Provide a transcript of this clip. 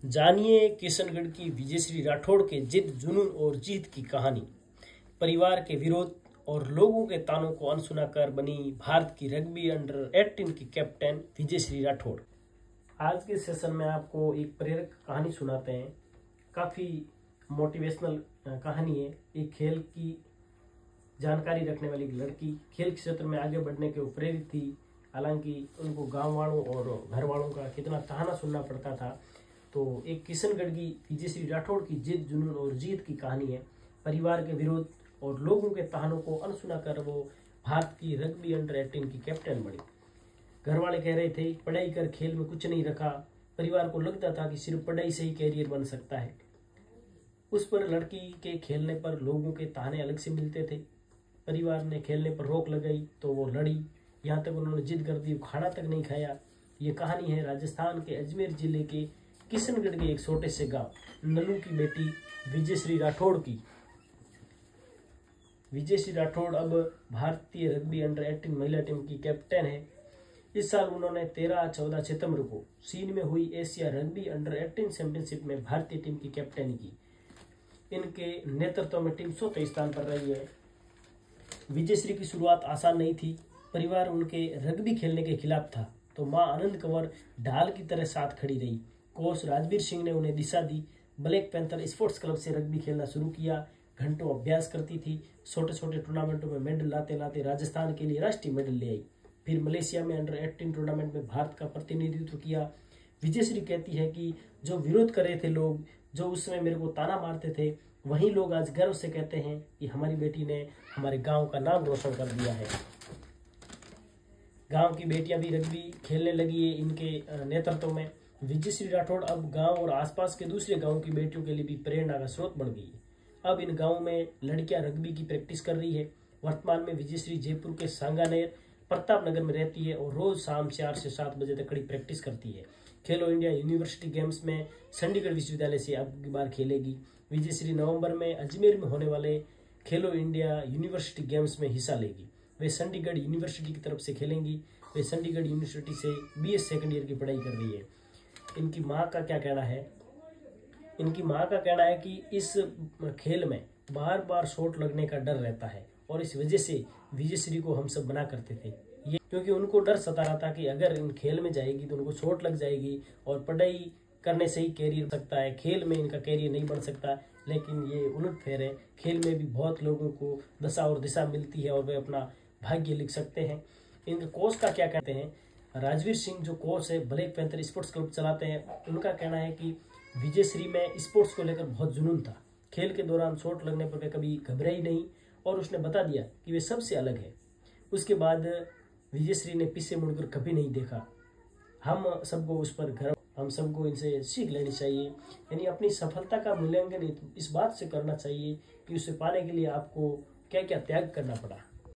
जानिए किशनगढ़ की विजयश्री राठौड़ के जिद जुनून और जीत की कहानी। परिवार के विरोध और लोगों के तानों को अनसुना कर बनी भारत की रग्बी अंडर 18 की कैप्टन विजयश्री राठौड़। आज के सेशन में आपको एक प्रेरक कहानी सुनाते हैं। काफ़ी मोटिवेशनल कहानी है। एक खेल की जानकारी रखने वाली लड़की खेल क्षेत्र में आगे बढ़ने के प्रेरित थी। हालांकि उनको गांव वालों और घर वालों का कितना ताना सुनना पड़ता था। तो एक किशनगढ़ की विजयश्री राठौड़ की जिद जुनून और जीत की कहानी है। परिवार के विरोध और लोगों के तानों को अनसुना कर वो भारत की रग्बी अंडर 18 की कैप्टन बनी। घर वाले कह रहे थे पढ़ाई कर, खेल में कुछ नहीं रखा। परिवार को लगता था कि सिर्फ पढ़ाई से ही कैरियर बन सकता है। उस पर लड़की के खेलने पर लोगों के ताने अलग से मिलते थे। परिवार ने खेलने पर रोक लगाई तो वो लड़ी, यहाँ तक उन्होंने जिद कर दी, खाना तक नहीं खाया। ये कहानी है राजस्थान के अजमेर जिले के किशनगढ़ के एक छोटे से गांव नन्नू की बेटी विजयश्री राठौड़ की। विजयश्री राठौड़ अब भारतीय रग्बी अंडर 18 महिला टीम की कैप्टन है। इस साल उन्होंने 13-14 सितंबर को चीन में हुई एशिया रग्बी अंडर 18 चैंपियनशिप में भारतीय टीम की कैप्टनी की। इनके नेतृत्व में टीम 4थे स्थान पर रही है। विजयश्री की शुरुआत आसान नहीं थी। परिवार उनके रग्बी खेलने के खिलाफ था, तो मां आनंद कंवर ढाल की तरह साथ खड़ी रही। कोच राजवीर सिंह ने उन्हें दिशा दी। ब्लैक पैंथर स्पोर्ट्स क्लब से रग्बी खेलना शुरू किया। घंटों अभ्यास करती थी। छोटे छोटे टूर्नामेंटों में मेडल लाते लाते राजस्थान के लिए राष्ट्रीय मेडल ले आई। फिर मलेशिया में अंडर 18 टूर्नामेंट में भारत का प्रतिनिधित्व किया। विजयश्री कहती है कि जो विरोध कर रहे थे लोग, जो उस समय मेरे को ताना मारते थे, वही लोग आज गर्व से कहते हैं कि हमारी बेटी ने हमारे गांव का नाम रोशन कर दिया है। गांव की बेटियां भी रग्बी खेलने लगी है इनके नेतृत्व में। विजयश्री राठौड़ अब गांव और आसपास के दूसरे गांव की बेटियों के लिए भी प्रेरणा का स्रोत बन गई है। अब इन गांव में लड़कियां रग्बी की प्रैक्टिस कर रही है। वर्तमान में विजयश्री जयपुर के सांगानेर प्रताप नगर में रहती है और रोज शाम 4 से 7 बजे तक कड़ी प्रैक्टिस करती है। खेलो इंडिया यूनिवर्सिटी गेम्स में चंडीगढ़ विश्वविद्यालय से अब की बार खेलेगी। विजयश्री नवंबर में अजमेर में होने वाले खेलो इंडिया यूनिवर्सिटी गेम्स में हिस्सा लेगी। वे चंडीगढ़ यूनिवर्सिटी की तरफ से खेलेंगी। वे चंडीगढ़ यूनिवर्सिटी से BS सेकेंड ईयर की पढ़ाई कर रही है। इनकी माँ का क्या कहना है? इनकी माँ का कहना है कि इस खेल में बार बार शॉट लगने का डर रहता है और इस वजह से विजयश्री को हम सब मना करते थे। ये क्योंकि उनको डर सता रहा था कि अगर इन खेल में जाएगी तो उनको चोट लग जाएगी और पढ़ाई करने से ही कैरियर बन सकता है, खेल में इनका कैरियर नहीं बन सकता। लेकिन ये उलटफेर है। खेल में भी बहुत लोगों को दशा और दिशा मिलती है और वे अपना भाग्य लिख सकते हैं। इनके कोच का क्या कहते हैं? राजवीर सिंह जो कोच है, ब्लैक पैंथर स्पोर्ट्स क्लब चलाते हैं, उनका कहना है कि विजयश्री में स्पोर्ट्स को लेकर बहुत जुनून था। खेल के दौरान चोट लगने पर वे कभी घबराई नहीं और उसने बता दिया कि वे सबसे अलग है। उसके बाद विजयश्री ने पीछे मुड़कर कभी नहीं देखा। हम सबको उस पर गर्व, हम सबको इनसे सीख लेनी चाहिए। यानी अपनी सफलता का मूल्यांकन इस बात से करना चाहिए कि उसे पाने के लिए आपको क्या क्या त्याग करना पड़ा।